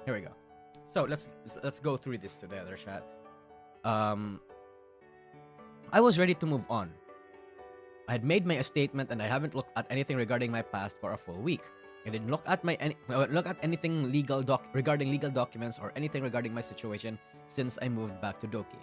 Here we go. So let's go through this together, chat. I was ready to move on. I had made my statement and I haven't looked at anything regarding my past for a full week. I didn't look at anything regarding legal documents or anything regarding my situation since I moved back to Doki.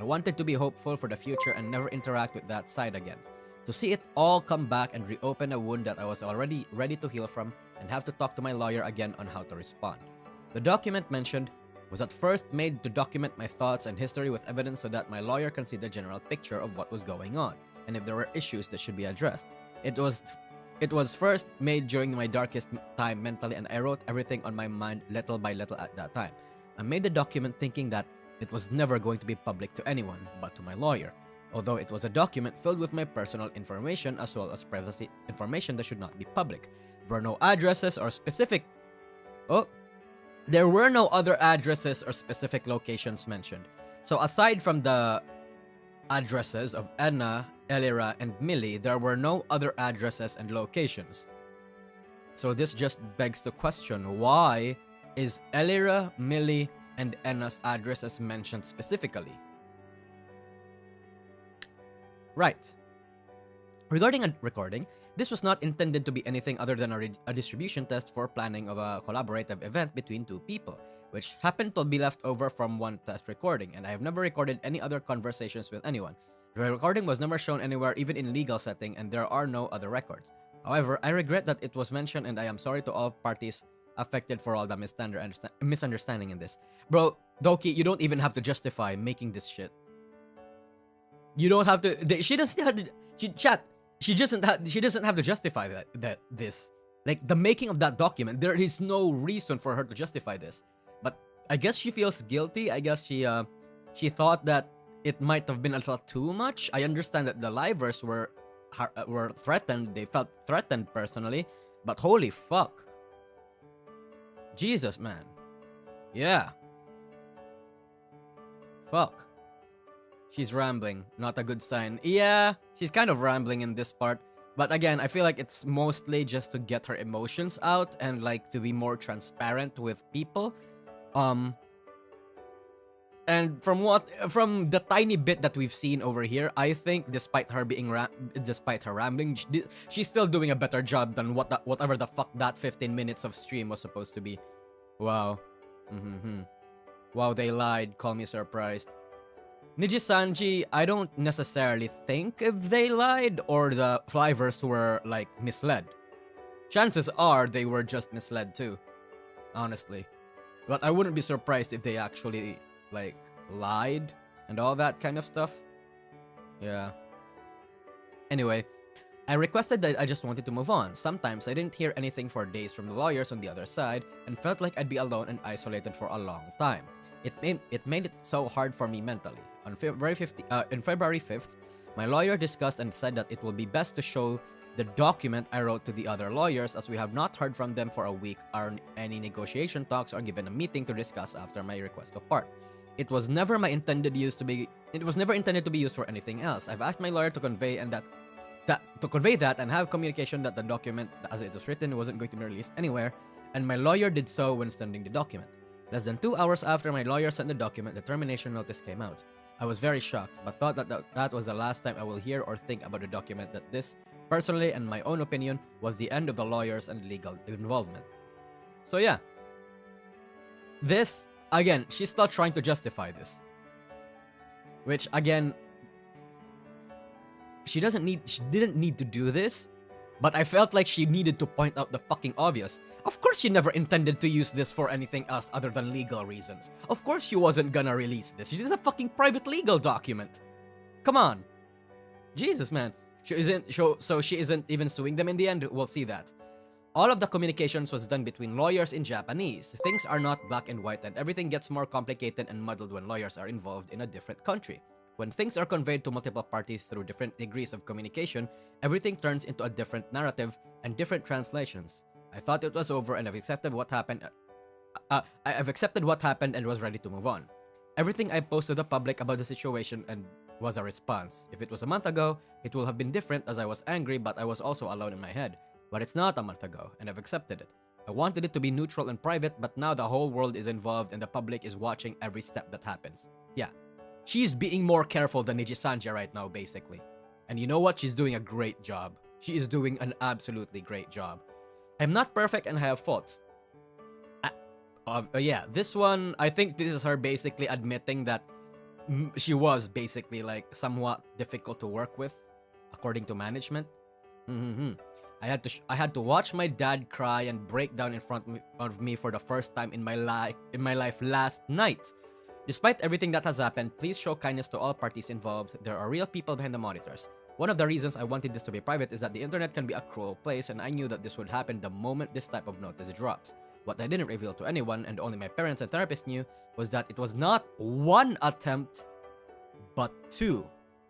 I wanted to be hopeful for the future and never interact with that side again. To see it all come back and reopen a wound that I was already ready to heal from and have to talk to my lawyer again on how to respond. The document mentioned was at first made to document my thoughts and history with evidence so that my lawyer can see the general picture of what was going on and if there were issues that should be addressed. It was first made during my darkest time mentally, and I wrote everything on my mind little by little at that time. I made the document thinking that it was never going to be public to anyone but to my lawyer, although it was a document filled with my personal information as well as privacy information that should not be public. There were no addresses or specific... There were no other addresses or specific locations mentioned. So aside from the addresses of Anna, Elira, and Millie, there were no other addresses and locations. So this just begs the question, why is Elira, Millie, and Anna's addresses mentioned specifically? Right. Regarding a recording, this was not intended to be anything other than a distribution test for planning of a collaborative event between two people, which happened to be left over from one test recording, and I have never recorded any other conversations with anyone. The recording was never shown anywhere, even in legal setting, and there are no other records. However, I regret that it was mentioned, and I am sorry to all parties affected for all the misunderstanding in this. Bro, Doki, you don't even have to justify making this shit. You don't have to... She doesn't have to... She doesn't have to justify this. Like, the making of that document, there is no reason for her to justify this. But I guess she feels guilty. I guess she thought that it might have been a little too much. I understand that the livers were threatened. They felt threatened personally. But holy fuck. Jesus, man. Yeah. Fuck. She's rambling. Not a good sign. Yeah, she's kind of rambling in this part. But again, I feel like it's mostly just to get her emotions out and like to be more transparent with people. And from the tiny bit that we've seen over here, I think despite her rambling, she's still doing a better job than whatever the fuck that 15 minutes of stream was supposed to be. Wow. Wow, they lied. Call me surprised. NIJISANJI, I don't necessarily think if they lied or the flivers were like misled. Chances are they were just misled too, honestly. But I wouldn't be surprised if they actually like lied and all that kind of stuff. Yeah. Anyway, I requested that I just wanted to move on. Sometimes I didn't hear anything for days from the lawyers on the other side and felt like I'd be alone and isolated for a long time. It made it so hard for me mentally. On February 5th, my lawyer discussed and said that it will be best to show the document I wrote to the other lawyers as we have not heard from them for a week or any negotiation talks or given a meeting to discuss after my request to part. It was never intended to be used for anything else. I've asked my lawyer to convey that and have communication that the document as it was written wasn't going to be released anywhere, and my lawyer did so when sending the document. Less than 2 hours after my lawyer sent the document, the termination notice came out. I was very shocked, but thought that was the last time I will hear or think about the document, that this, personally and my own opinion, was the end of the lawyers and legal involvement. So yeah. This, again, she's still trying to justify this. Which, again, she didn't need to do this, but I felt like she needed to point out the fucking obvious. Of course she never intended to use this for anything else other than legal reasons. Of course she wasn't gonna release this. This is a fucking private legal document. Come on. Jesus, man. She isn't even suing them in the end? We'll see that. All of the communications was done between lawyers in Japanese. Things are not black and white, and everything gets more complicated and muddled when lawyers are involved in a different country. When things are conveyed to multiple parties through different degrees of communication, everything turns into a different narrative and different translations. I thought it was over and I've accepted what happened. I've accepted what happened and was ready to move on. Everything I posted to the public about the situation and was a response. If it was a month ago, it would have been different as I was angry, but I was also alone in my head. But it's not a month ago, and I've accepted it. I wanted it to be neutral and private, but now the whole world is involved and the public is watching every step that happens. Yeah. She's being more careful than Nijisanji right now, basically. And you know what? She's doing a great job. She is doing an absolutely great job. I'm not perfect and I have faults. Yeah, this one, I think this is her basically admitting that she was basically like somewhat difficult to work with, according to management. I had to watch my dad cry and break down in front of me for the first time in my life last night. Despite everything that has happened, please show kindness to all parties involved. There are real people behind the monitors. One of the reasons I wanted this to be private is that the internet can be a cruel place, and I knew that this would happen the moment this type of notice drops. What I didn't reveal to anyone, and only my parents and therapists knew, was that it was not one attempt, but two,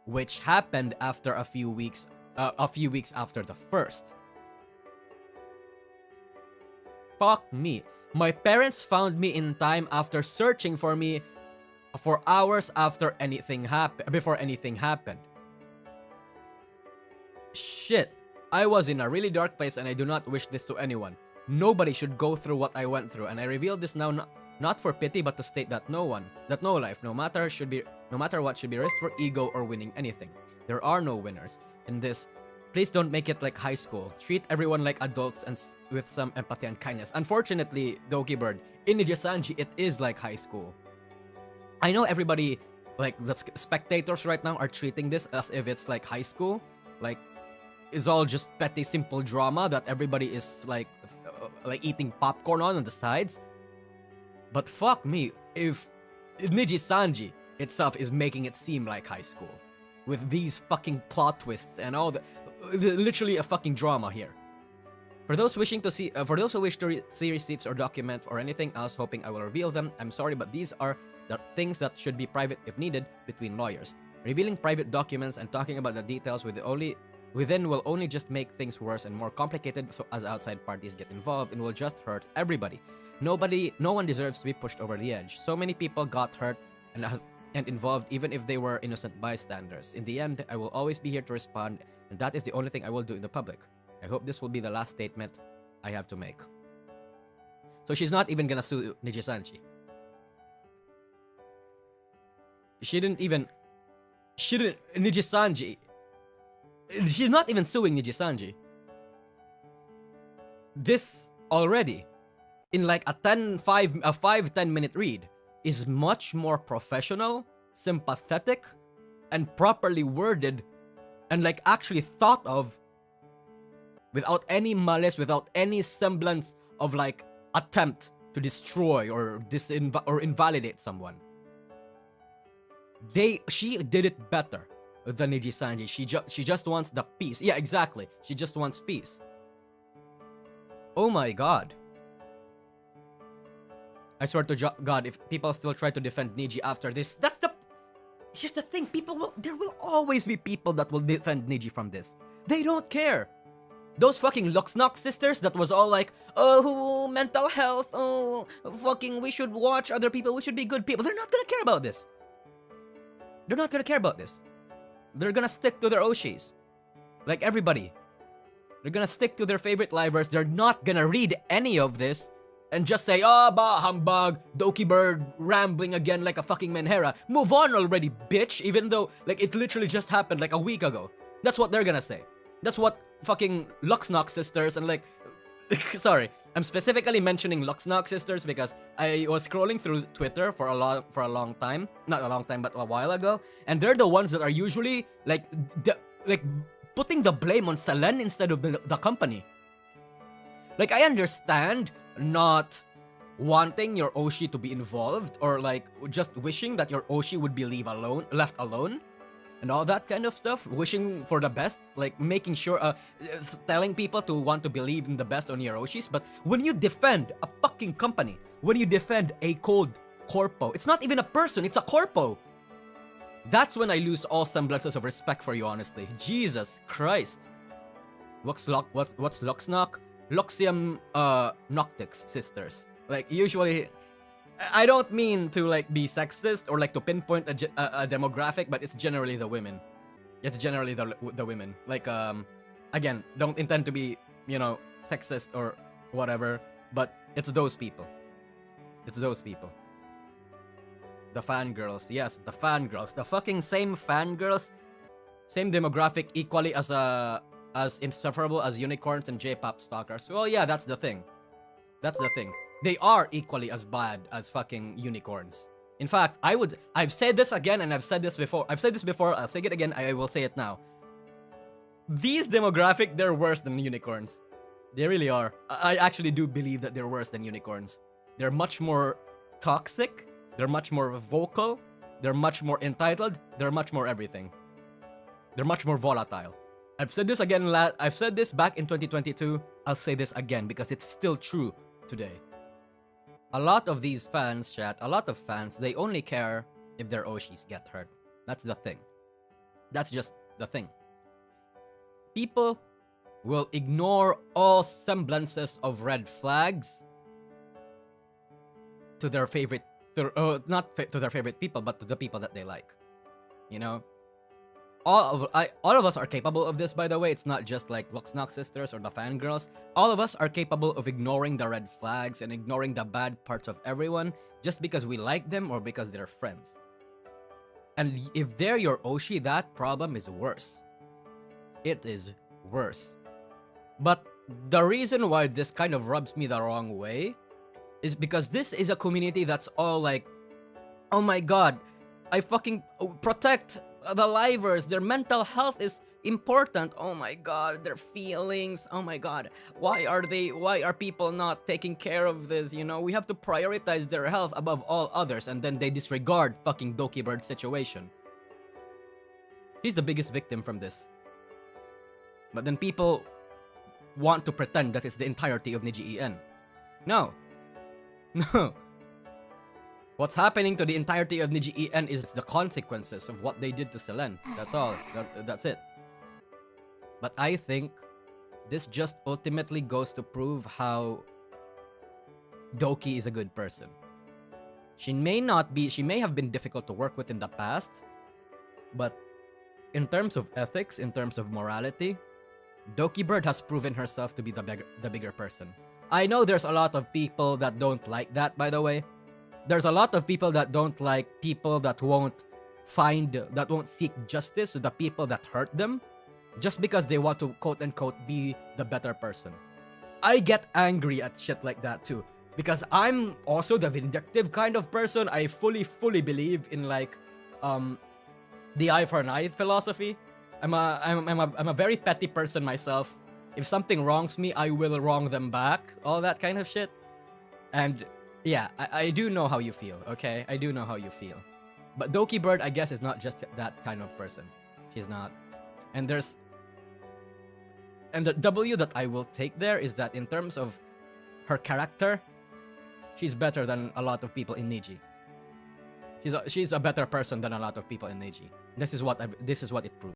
which happened after a few weeks after the first. Fuck me. My parents found me in time after searching for me for hours after before anything happened. Shit. I was in a really dark place and I do not wish this to anyone. Nobody should go through what I went through, and I reveal this now not for pity but to state that no life, no matter what, should be risked for ego or winning anything. There are no winners in this. Please don't make it like high school. Treat everyone like adults and with some empathy and kindness. Unfortunately, Dokibird, in NIJISANJI, it is like high school. I know everybody, like the spectators right now, are treating this as if it's like high school. Like, it's all just petty, simple drama that everybody is like eating popcorn on the sides. But fuck me, if NIJISANJI itself is making it seem like high school with these fucking plot twists and all the literally a fucking drama here. For those who wish to see receipts or document or anything else, hoping I will reveal them, I'm sorry, but these are the things that should be private if needed between lawyers. Revealing private documents and talking about the details within will only just make things worse and more complicated, so as outside parties get involved, and will just hurt everybody. No one deserves to be pushed over the edge. So many people got hurt and involved, even if they were innocent bystanders. In the end, I will always be here to respond, and that is the only thing I will do in the public. I hope this will be the last statement I have to make. So she's not even gonna sue NIJISANJI. NIJISANJI. She's not even suing NIJISANJI. This already, in like a 5-10 minute read, is much more professional, sympathetic, and properly worded, and like actually thought of, without any malice, without any semblance of like attempt to destroy or invalidate someone. She did it better than NIJISANJI. She just wants the peace. Yeah, exactly. She just wants peace. Oh my god. I swear to God, if people still try to defend Niji after this, here's the thing, there will always be people that will defend Niji from this. They don't care. Those fucking Luxnock sisters that was all like, oh, mental health, oh, fucking, we should watch other people, we should be good people. They're not gonna care about this. They're not gonna care about this. They're gonna stick to their Oshis. Like everybody. They're gonna stick to their favorite livers. They're not gonna read any of this and just say, oh, bah, humbug, Dokibird rambling again like a fucking Menhera. Move on already, bitch, even though, like, it literally just happened like a week ago. That's what they're gonna say. That's what fucking Luxnock sisters and like, sorry, I'm specifically mentioning Luxnock sisters because I was scrolling through Twitter for a long time. Not a long time, but a while ago. And they're the ones that are usually, like, putting the blame on Selen instead of the company. Like, I understand not wanting your Oshi to be involved, or like just wishing that your Oshi would be left alone and all that kind of stuff, wishing for the best, like making sure telling people to want to believe in the best on your Oshis. But when you defend a fucking company, when you defend a cold corpo, it's not even a person, it's a corpo, that's when I lose all semblances of respect for you, honestly. Jesus Christ. What's Luxnock? Luxium Noctix sisters. Like, usually, I don't mean to like be sexist or like to pinpoint a demographic, but it's generally the women. It's generally the women. Like, again, don't intend to be, you know, sexist or whatever. But it's those people. It's those people. The fangirls, yes, the fangirls. The fucking same fangirls, same demographic, equally as insufferable as unicorns and J-pop stalkers. Well, yeah, that's the thing. That's the thing. They are equally as bad as fucking unicorns. In fact, I've said this again and I've said this before. I've said this before, I'll say it again, I will say it now. These demographic, they're worse than unicorns. They really are. I actually do believe that they're worse than unicorns. They're much more toxic. They're much more vocal. They're much more entitled. They're much more everything. They're much more volatile. I've said this again. I've said this back in 2022. I'll say this again because it's still true today. A lot of these fans, chat, a lot of fans, they only care if their Oshis get hurt. That's the thing. That's just the thing. People will ignore all semblances of red flags to their favorite, not to their favorite people, but to the people that they like. You know, all of us are capable of this. By the way, it's not just like Luxnox sisters or the fangirls. All of us are capable of ignoring the red flags and ignoring the bad parts of everyone just because we like them or because they're friends. And if they're your Oshi, that problem is worse. It is worse. But the reason why this kind of rubs me the wrong way is because this is a community that's all like, oh my god, I fucking protect the livers, their mental health is important. Oh my god, their feelings. Oh my god, why are people not taking care of this? You know, we have to prioritize their health above all others, and then they disregard fucking Dokibird's situation. He's the biggest victim from this. But then people want to pretend that it's the entirety of NIJISANJI. No. No. What's happening to the entirety of NIJISANJI is the consequences of what they did to Selen. That's all. That's it. But I think this just ultimately goes to prove how Doki is a good person. She may have been difficult to work with in the past, but in terms of ethics, in terms of morality, Dokibird has proven herself to be the bigger person. I know there's a lot of people that don't like that, by the way. There's a lot of people that don't like people that won't seek justice to the people that hurt them, just because they want to quote-unquote be the better person. I get angry at shit like that too, because I'm also the vindictive kind of person. I fully believe in like, the eye for an eye philosophy. I'm a very petty person myself. If something wrongs me, I will wrong them back. All that kind of shit. And yeah, I do know how you feel, okay? I do know how you feel. But Dokibird, I guess, is not just that kind of person. She's not. And the W that I will take there is that in terms of her character, she's better than a lot of people in Niji. She's a better person than a lot of people in Niji. This is what it proves.